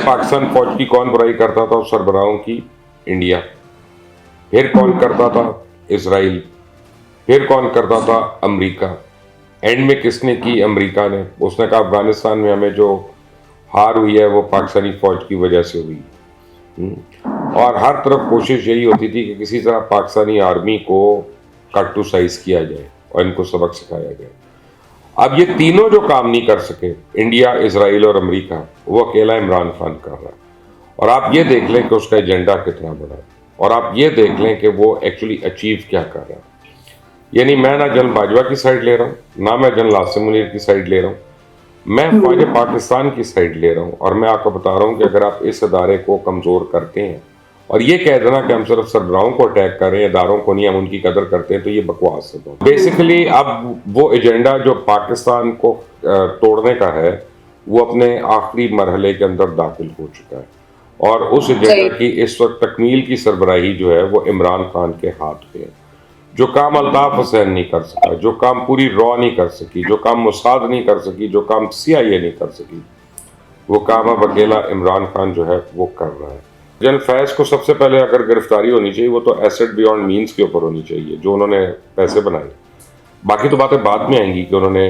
पाकिस्तान फौज की कौन बुराई करता था? सरबराहों की, इंडिया। फिर कौन करता था? इसराइल। फिर कौन करता था? अमेरिका। एंड में किसने की? अमेरिका ने। उसने कहा अफगानिस्तान में हमें जो हार हुई है वो पाकिस्तानी फौज की वजह से हुई। और हर तरफ कोशिश यही होती थी कि किसी तरह पाकिस्तानी आर्मी को कट टू साइज किया जाए और इनको सबक सिखाया जाए। अब ये तीनों जो काम नहीं कर सके, इंडिया, इसराइल और अमेरिका, वो अकेला इमरान खान कर रहा है। और आप ये देख लें कि उसका एजेंडा कितना बड़ा है, और आप ये देख लें कि वो एक्चुअली अचीव क्या कर रहा है। यानी मैं ना जनरल बाजवा की साइड ले रहा हूँ, ना मैं जनरल आसिम मुनीर की साइड ले रहा हूँ, मैं फौज पाकिस्तान की साइड ले रहा हूँ। और मैं आपको बता रहा हूँ कि अगर आप इस अदारे को कमज़ोर करते हैं और ये कह देना कि हम सिर्फ सरबराहों को अटैक कर रहे हैं, इदारों को नहीं, हम उनकी कदर करते हैं, तो ये बकवास है। बेसिकली अब वो एजेंडा जो पाकिस्तान को तोड़ने का है वो अपने आखिरी मरहले के अंदर दाखिल हो चुका है, और उस एजेंडा की इस वक्त तकमील की सरबराही जो है वो इमरान खान के हाथ पे है। जो काम अल्ताफ हुसैन नहीं कर सका, जो काम पूरी रॉ नहीं कर सकी, जो काम मुसाद नहीं कर सकी, जो काम CIA नहीं कर सकी, वो काम अब अकेला इमरान खान जो है वो कर रहा है। जनरल फैज को सबसे पहले अगर गिरफ्तारी होनी चाहिए वो तो एसेट बियॉन्ड मीन्स के ऊपर होनी चाहिए, जो उन्होंने पैसे बनाए। बाकी तो बातें बाद में आएंगी कि उन्होंने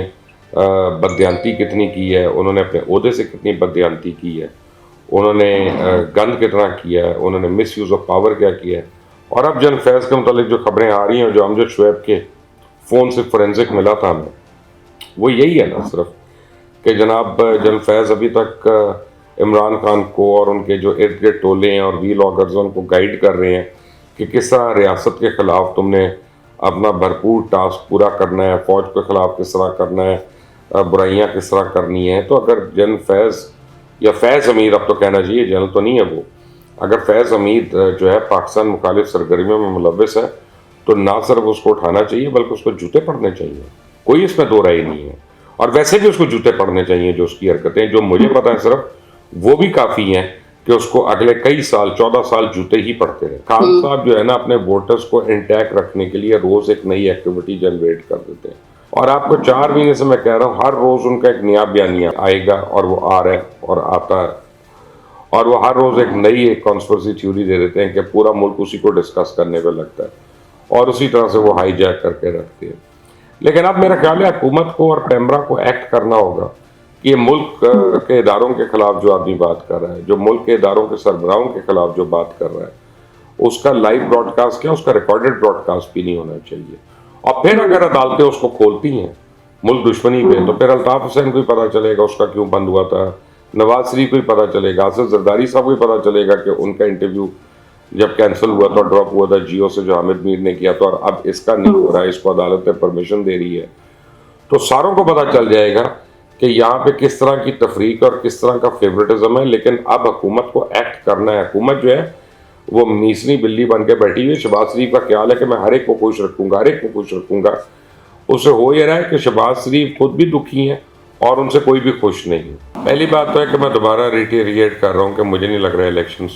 बदयांती कितनी की है, उन्होंने अपने ओहदे से कितनी बदयांती की है, उन्होंने गंद कितना किया है, उन्होंने मिस यूज़ ऑफ पावर क्या किया है। और अब जनरल फैज़ के मुतालिक जो खबरें आ रही हैं, जो अमजद शुएब के फ़ोन से फोरेंसिक मिला था हमें, वो यही है ना सिर्फ कि जनाब जनरल फैज़ अभी तक इमरान खान को और उनके जो इर्द गिर्द टोले हैं और वी लॉगर्स उनको गाइड कर रहे हैं कि किस तरह रियासत के ख़िलाफ़ तुमने अपना भरपूर टास्क पूरा करना है, फ़ौज के ख़िलाफ़ किस तरह करना है, बुराइयाँ किस तरह करनी है। तो अगर जनरल फैज़ या फैज़ हमीद, अब तो कहना चाहिए जनरल तो नहीं है वो, अगर फैज़ हमीद जो है पाकिस्तान मुखालिफ सरगर्मियों में मुलव्वस है तो ना सिर्फ उसको उठाना चाहिए बल्कि उसको जूते पड़ने चाहिए, कोई इसमें दो राय नहीं है। और वैसे भी उसको जूते पड़ने चाहिए जो उसकी हरकतें, जो मुझे पता है सिर्फ वो भी काफ़ी हैं कि उसको अगले कई साल, 14 साल जूते ही पड़ते रहे। खान साहब जो है ना अपने वोटर्स को इंटैक्ट रखने के लिए रोज़ एक नई एक्टिविटी जनरेट कर देते हैं, और आपको 4 महीने से मैं कह रहा हूँ हर रोज़ उनका एक नया बयानिया आएगा, और वो आ रहा है और आता है, और वो हर रोज़ एक नई एक कॉन्स्पिरेसी थ्योरी दे देते हैं कि पूरा मुल्क उसी को डिस्कस करने पर लगता है, और उसी तरह से वो हाईजैक करके रखते हैं। लेकिन अब मेरा ख्याल है हुकूमत को और पैमरा को एक्ट करना होगा कि ये मुल्क के इदारों के खिलाफ जो आदमी बात कर रहा है, जो मुल्क के इदारों के सरबराहों के खिलाफ जो बात कर रहा है, उसका लाइव ब्रॉडकास्ट क्या, उसका रिकॉर्डेड ब्रॉडकास्ट भी नहीं होना चाहिए। और फिर अगर अदालतें उसको खोलती हैं मुल्क दुश्मनी पे, तो फिर अल्ताफ हुसैन को ही पता चलेगा उसका क्यों बंद हुआ था, नवाज शरीफ को ही पता चलेगा, आसिफ जरदारी साहब को ही पता चलेगा कि उनका इंटरव्यू जब कैंसिल हुआ था, ड्रॉप हुआ था जियो से, जो हामिद मीर ने किया था, और अब इसका नहीं हो रहा है, इसको अदालत ने परमिशन दे रही है, तो सारों को पता चल जाएगा कि यहाँ पे किस तरह की तफरीक और किस तरह का फेवरेटिज्म है। लेकिन अब हुकूमत को एक्ट करना है। हुकूमत जो है वो मीसनी बिल्ली बन के बैठी हुई है। शहबाज शरीफ का ख्याल है कि मैं हर एक को खुश रखूंगा, हर एक को खुश रखूंगा। उससे हो ये रहा है कि शहबाज शरीफ खुद भी दुखी हैं और उनसे कोई भी खुश नहीं है। पहली बात तो है कि मैं दोबारा रिटेरिएट कर रहा हूँ कि मुझे नहीं लग रहा है इलेक्शन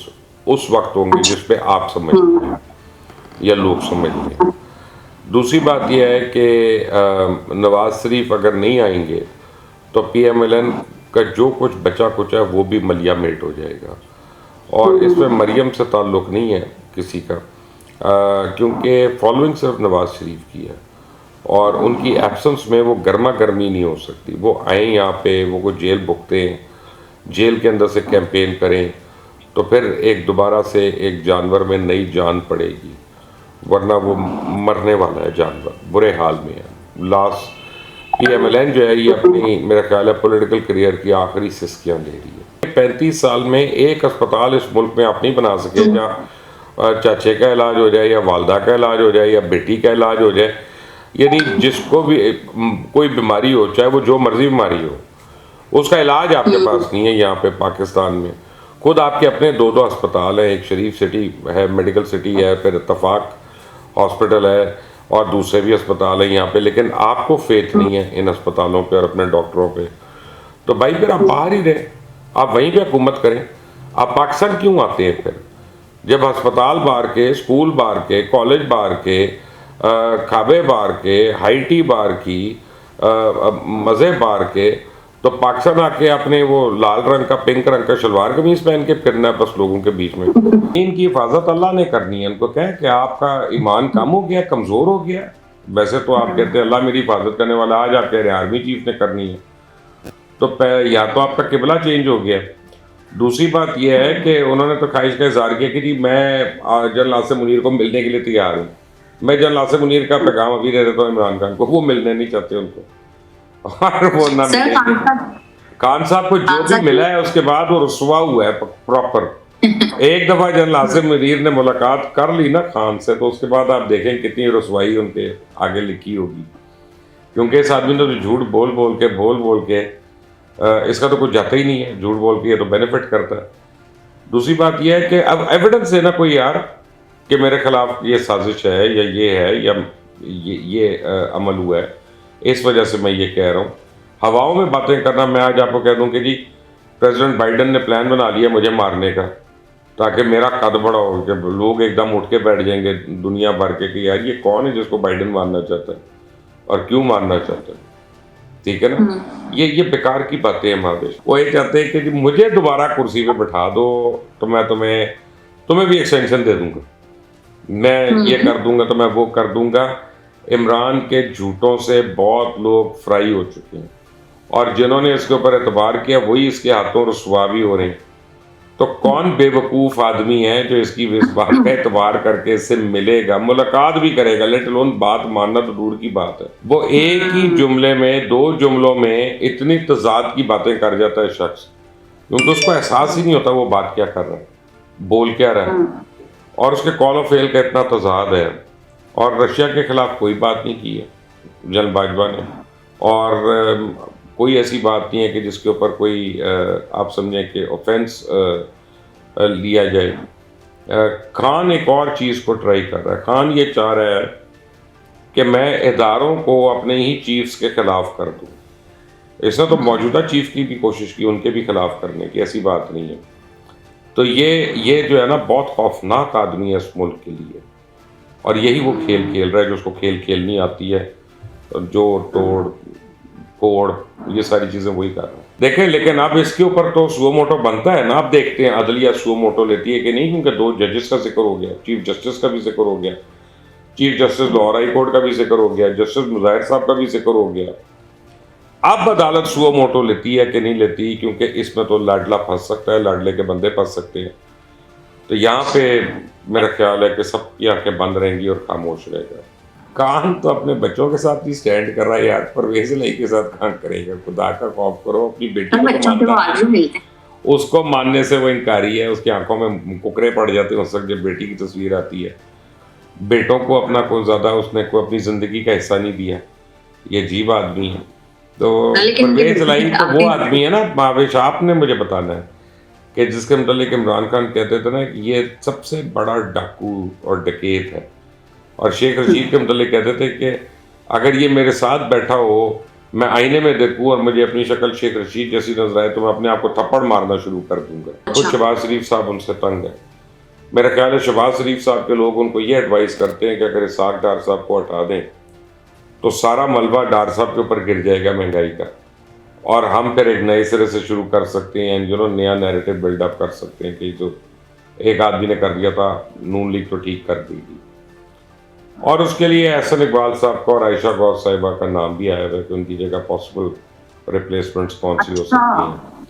उस वक्त होंगे जिस पे आप समझते हैं या लोग समझते हैं। दूसरी बात यह है कि नवाज शरीफ अगर नहीं आएंगे तो PMLN का जो कुछ बचा कुछ है वो भी मलिया मेट हो जाएगा, और इसमें मरियम से ताल्लुक़ नहीं है किसी का, क्योंकि फॉलोइंग सिर्फ नवाज शरीफ की है और उनकी एब्सेंस में वो गर्मा गर्मी नहीं हो सकती। वो आए यहाँ पे, वो को जेल भुगतें, जेल के अंदर से कैंपेन करें, तो फिर एक दोबारा से एक जानवर में नई जान पड़ेगी, वरना वो मरने वाला है जानवर, बुरे हाल में है। लास्ट PMLN जो है ये अपनी मेरा ख्याल है पॉलिटिकल करियर की आखिरी सिस्कियाँ ले रही है। 35 साल में एक अस्पताल इस मुल्क में आप नहीं बना सके जहाँ चाचे का इलाज हो जाए या वालदा का इलाज हो जाए या बेटी का इलाज हो जाए। यानी जिसको भी कोई बीमारी हो, चाहे वो जो मर्जी बीमारी हो, उसका इलाज आपके पास नहीं है यहाँ पे पाकिस्तान में। खुद आपके अपने 2 अस्पताल हैं, एक शरीफ सिटी है, मेडिकल सिटी है, फिर इत्तफाक हॉस्पिटल है, और दूसरे भी अस्पताल हैं यहाँ पे, लेकिन आपको फेथ नहीं है इन अस्पतालों पे और अपने डॉक्टरों पे। तो भाई फिर आप बाहर ही रहे, आप वहीं पे हुकूमत करें। आप पाकिस्तान क्यों आते हैं फिर, जब अस्पताल बाहर के, स्कूल बाहर के, कॉलेज बाहर के, खाबे बाहर के, हाईटी बाहर की, मज़े बाहर के, तो पाकिस्तान आके अपने वो लाल रंग का पिंक रंग का शलवार कमीज पहन के फिरना है बस लोगों के बीच में। इनकी हिफाजत अल्लाह ने करनी है। उनको कहें कि आपका ईमान कम हो गया, कमज़ोर हो गया। वैसे तो आप कहते हैं अल्लाह मेरी हिफाजत करने वाला, आज आप कह रहे हैं आर्मी चीफ ने करनी है। तो या तो आपका किबला चेंज हो गया। दूसरी बात यह है कि उन्होंने तो ख्वाहिश का इजहार किया कि जी मैं जनरल आसिम मुनीर को मिलने के लिए तैयार हूँ। मैं जनरल आसिम मुनीर का पैगाम अभी दे देता हूँ इमरान खान को, वो मिलने नहीं चाहते उनको। और वो ना सर मिले। खान साहब को जो भी मिला है उसके बाद वो रुसवा हुआ है प्रॉपर। एक दफा जनरल आसिम मुनीर ने मुलाकात कर ली ना खान से, तो उसके बाद आप देखें कितनी रुसवाई उनके आगे लिखी होगी। क्योंकि इस आदमी ने तो झूठ बोल बोल के इसका तो कुछ जाता ही नहीं है। झूठ बोल के ये तो बेनिफिट करता है। दूसरी बात यह है कि अब एविडेंस है ना कोई यार कि मेरे खिलाफ ये साजिश है या ये है या ये अमल हुआ है, इस वजह से मैं ये कह रहा हूँ। हवाओं में बातें करना, मैं आज आपको कह दूं कि जी प्रेसिडेंट बाइडन ने प्लान बना लिया मुझे मारने का, ताकि मेरा कद बड़ा हो कि लोग एकदम उठ के बैठ जाएंगे दुनिया भर के कि यार ये कौन है जिसको बाइडन मारना चाहता है और क्यों मारना चाहता है। ठीक है ना, ये बेकार की बातें हैं महादेश। वो ये चाहते हैं कि जी मुझे दोबारा कुर्सी पे बैठा दो तो मैं तुम्हें भी एक्सटेंशन दे दूंगा, मैं ये कर दूंगा तो मैं वो कर दूंगा। इमरान के झूठों से बहुत लोग फ्राई हो चुके हैं और जिन्होंने इसके ऊपर एतबार किया वही इसके हाथों रुसवा भी हो रहे हैं। तो कौन बेवकूफ़ आदमी है जो इसकी इस बात का एतबार करके इससे मिलेगा, मुलाकात भी करेगा, लेट अलोन बात मानना तो दूर की बात है। वो एक ही जुमले में, दो जुमलों में इतनी तजाद की बातें कर जाता है शख्स, क्योंकि उसको एहसास ही नहीं होता वो बात क्या कर रहा है, बोल क्या रहा है। और उसके कॉल ऑफ फेल का इतना तजाद है। और रशिया के खिलाफ कोई बात नहीं की है जनरल बाजवा ने, और कोई ऐसी बात नहीं है कि जिसके ऊपर कोई आप समझें कि ऑफेंस लिया जाए। खान एक और चीज़ को ट्राई कर रहा है। खान ये चाह रहा है कि मैं इदारों को अपने ही चीफ्स के खिलाफ कर दूं। इसने तो मौजूदा चीफ की भी कोशिश की उनके भी खिलाफ करने की, ऐसी बात नहीं है। तो ये जो है ना बहुत खौफनाक आदमी है इस मुल्क के लिए, और यही वो खेल खेल रहा है जो उसको खेल खेलनी आती है। जोड़ तोड़ कोड़ ये सारी चीज़ें वही कर रहा है। देखें, लेकिन अब इसके ऊपर तो सुओ मोटो बनता है ना। आप देखते हैं अदलिया सुओ मोटो लेती है कि नहीं, क्योंकि 2 जजेस का जिक्र हो गया, चीफ जस्टिस का भी जिक्र हो गया, chief justice Lahore high court का भी जिक्र हो गया, जस्टिस मुजाहिर साहब का भी जिक्र हो गया। अब अदालत सुओ मोटो लेती है कि नहीं लेती, क्योंकि इसमें तो लाडला फंस सकता है, लाडले के बंदे फंस सकते हैं। तो यहाँ पे मेरा ख्याल है कि सबकी आंखें बंद रहेंगी और खामोश रहेगा। कान तो अपने बच्चों के साथ ही स्टैंड कर रहा है यार, परवेज इलाही के साथ कान करेगा। खुदा का खौफ करो, अपनी बेटी को तो मानता, उसको मानने से वो इनकारी है। उसकी आंखों में कुकरे पड़ जाते हैं उस वक्त जब बेटी की तस्वीर आती है। बेटों को अपना कोई ज़्यादा उसने कोई अपनी ज़िंदगी का हिस्सा नहीं दिया। ये अजीब आदमी है। तो परवेज इलाही तो वो आदमी है ना, महावेश आपने मुझे बताना है कि जिसके मतलब इमरान खान कहते थे ना कि ये सबसे बड़ा डाकू और डकैत है, और शेख रशीद के मतलब कहते थे कि अगर ये मेरे साथ बैठा हो, मैं आईने में देखूं और मुझे अपनी शक्ल शेख रशीद जैसी नजर आए तो मैं अपने आप को थप्पड़ मारना शुरू कर दूंगा। खुद शहबाज शरीफ साहब उनसे तंग है। मेरा ख्याल है शहबाज शरीफ साहब के लोग उनको ये एडवाइस करते हैं कि अगर इसाक डार साहब को हटा दें तो सारा मलबा डार साहब के ऊपर गिर जाएगा महंगाई का, और हम फिर एक नए सिरे से शुरू कर सकते हैं, नया नैरेटिव बिल्डअप कर सकते हैं कि जो एक आदमी ने कर दिया था नून लीग तो ठीक कर देगी। और उसके लिए एहसन इकबाल साहब का और आयशा गौर साहिबा का नाम भी आया है कि उनकी जगह पॉसिबल रिप्लेसमेंट्स कौन सी हो सकती हैं।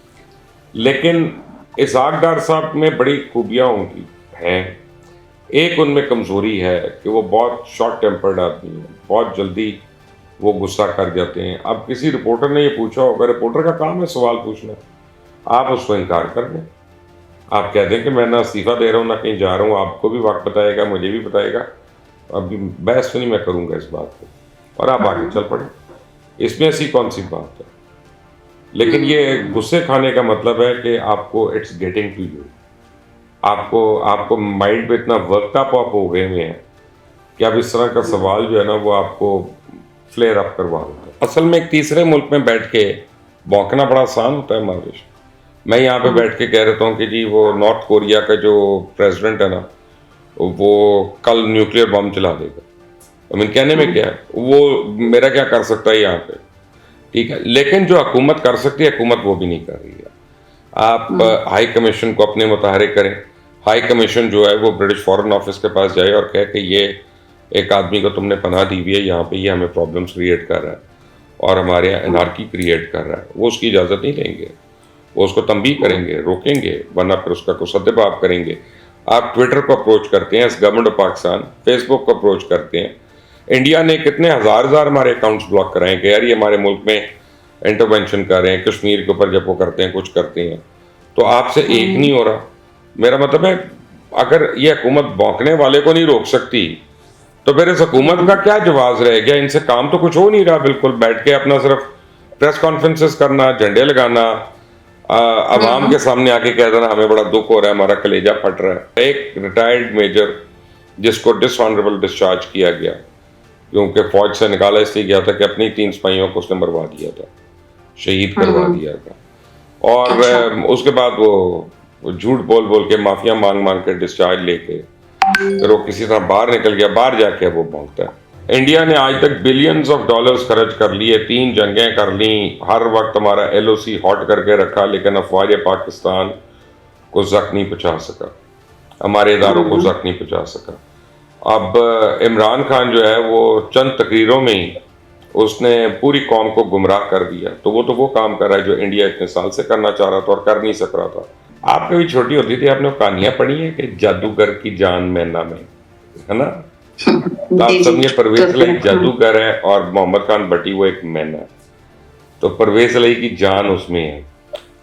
लेकिन इसाक डार साहब में बड़ी खूबियाँ उनकी हैं। एक उनमें कमज़ोरी है कि वो बहुत शॉर्ट टेम्पर्ड आदमी है, बहुत जल्दी वो गुस्सा कर जाते हैं। अब किसी रिपोर्टर ने ये पूछा होगा, रिपोर्टर का काम है सवाल पूछना, आप उसको इनकार कर दें। आप कह दें कि मैं ना इस्तीफ़ा दे रहा हूँ ना कहीं जा रहा हूँ, आपको भी वक्त बताएगा, मुझे भी बताएगा, अभी बहस तो नहीं मैं करूँगा इस बात पे, और आप आगे चल पड़े। इसमें ऐसी कौन सी बात है। लेकिन ये गुस्से खाने का मतलब है कि आपको इट्स गेटिंग टू यू, आपको माइंड पे इतना वर्कअप आप हो गए हुए हैं कि अब इस तरह का सवाल जो है ना वो आपको फ्लेयर अप करवा देता है। असल में एक तीसरे मुल्क में बैठ के भौंकना बड़ा आसान होता है महावेश। मैं यहाँ पे बैठ के कह रहता हूँ कि जी वो नॉर्थ कोरिया का जो प्रेसिडेंट है ना वो कल न्यूक्लियर बम चला देगा। कहने में क्या है, वो मेरा क्या कर सकता है यहाँ पे। ठीक है, लेकिन जो हुकूमत कर सकती है हुकूमत वो भी नहीं कर रही है। आप हाई कमीशन को अपने मुताहरे करें। हाई कमीशन जो है वो ब्रिटिश फॉरेन ऑफिस के पास जाए और कहे कि ये एक आदमी को तुमने पनाह दी हुई है यहाँ पे, ये हमें प्रॉब्लम्स क्रिएट कर रहा है और हमारे यहाँ एनार्की क्रिएट कर रहा है, वो उसकी इजाज़त नहीं लेंगे, वो उसको तंबीह करेंगे, रोकेंगे, वरना फिर उसका कुछ सद्देबाब करेंगे। आप ट्विटर को अप्रोच करते हैं as government of Pakistan, Facebook को अप्रोच करते हैं। इंडिया ने कितने हज़ार हमारे अकाउंट्स ब्लॉक कराए कि यार ये हमारे मुल्क में इंटरवेंशन कर रहे हैं, कश्मीर के ऊपर जब वो करते हैं कुछ करते हैं, तो आपसे एक नहीं हो रहा। मेरा मतलब है अगर ये हुकूमत भौंकने वाले को नहीं रोक सकती तो फिर इस हुकूमत का क्या जवाब रह गया? इनसे काम तो कुछ हो नहीं रहा, बिल्कुल बैठ के अपना सिर्फ प्रेस कॉन्फ्रेंसेस करना, झंडे लगाना, अवाम के सामने आके कह देना हमें बड़ा दुख हो रहा है, हमारा कलेजा फट रहा है। एक रिटायर्ड मेजर जिसको डिसऑनरेबल डिस्चार्ज किया गया क्योंकि फौज से निकाला इसलिए गया था कि अपनी 3 सिपाहियों को उसने मरवा दिया था, शहीद करवा दिया था, और उसके बाद वो झूठ बोल बोल के माफिया मांग मांग के डिस्चार्ज लेके फिर वो किसी तरह बाहर निकल गया, बाहर जाके वो भोंगता है। इंडिया ने आज तक बिलियंस ऑफ डॉलर्स खर्च कर लिए, 3 जंगें कर ली, हर वक्त हमारा LOC हॉट करके रखा, लेकिन अफवाज पाकिस्तान को जख्म नहीं पहुंचा सका, हमारे इदारों को जख्म नहीं पहुंचा सका। अब इमरान खान जो है वो चंद तकरीरों में ही उसने पूरी कौम को गुमराह कर दिया, तो वो काम कर रहा है जो इंडिया इतने साल से करना चाह रहा था और कर नहीं सक रहा था। आप कभी छोटी होती थी, आपने कहानियां पढ़ी है कि जादूगर की जान मैना में, है ना? तो आप समझिए परवेज इलाई जादूगर है और मोहम्मद खान भट्टी वो एक मैना है, तो परवेज इलाई की जान उसमें है।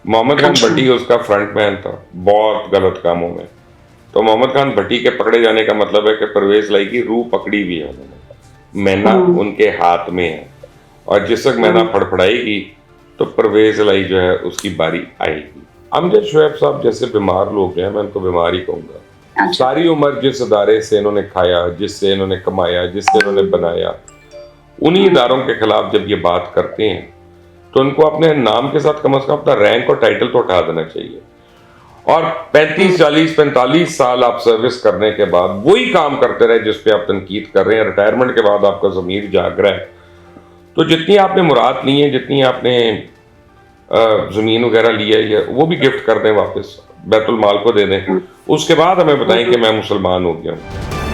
मोहम्मद खान भट्टी उसका फ्रंट मैन था बहुत गलत कामों में, तो मोहम्मद खान भट्टी के पकड़े जाने का मतलब है कि परवेज इलाई की रूह पकड़ी हुई है उन्होंने, मैना उनके हाथ में है, और जिस वक्त मैना फड़फड़ाएगी तो परवेज इलाई जो है उसकी बारी आएगी। अमजद शुएब साहब जैसे बीमार लोग हैं, मैं उनको बीमार ही कहूँगा। सारी उम्र जिस इदारे से इन्होंने खाया, जिससे इन्होंने कमाया, जिससे इन्होंने बनाया, उन्हीं इदारों के खिलाफ जब ये बात करते हैं तो उनको अपने नाम के साथ कम से कम अपना रैंक और टाइटल तो उठा देना चाहिए। और 35, 40, 45 साल आप सर्विस करने के बाद वही काम करते रहे जिस पे आप तनकीद कर रहे हैं, रिटायरमेंट के बाद आपका ज़मीर जाग रहा है, तो जितनी आपने मुराद ली है, जितनी आपने ज़मीन वगैरह लिया है, वो भी गिफ्ट कर दें, वापस बैतुल माल को दे दें, उसके बाद हमें बताएं कि मैं मुसलमान हो गया हूँ।